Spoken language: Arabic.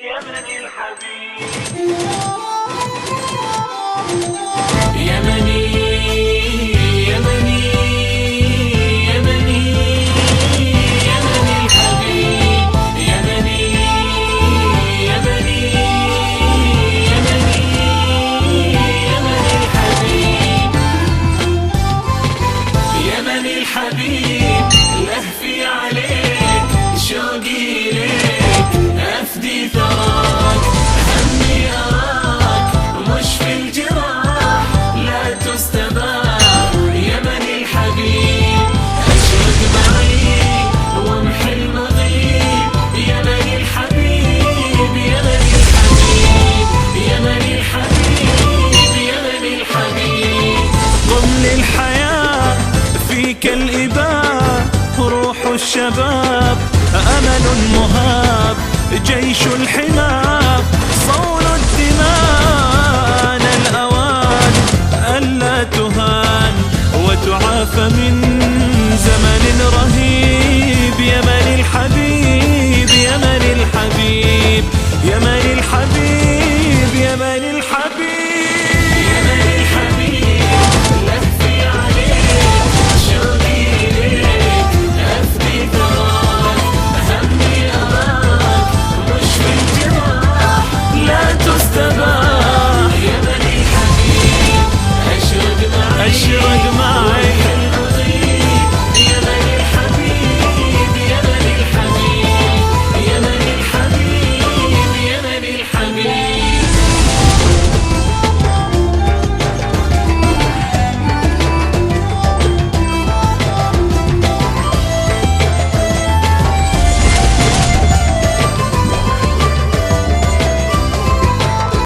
يمني الحبيب يمني يمني يمني يمني الحبيب يمني يمني يمني يمني الحبيب يمني الحبيب لهفي عليك شوقي ليك أفدي ثراك همي أراك مش في الجراح لا تستباح يمني الحبيب أشرق معي وامحي المغيب يمني الحبيب يمني الحبيب يمني الحبيب يمني الحبيب قم للحياة فيك الإباء روح الشباب أمل مهاب جيش الحمى صون الدماء الأوان ألا تهان وتعافى من زمن رهيب يمني الحبيب يمني الحبيب يمني الحبيب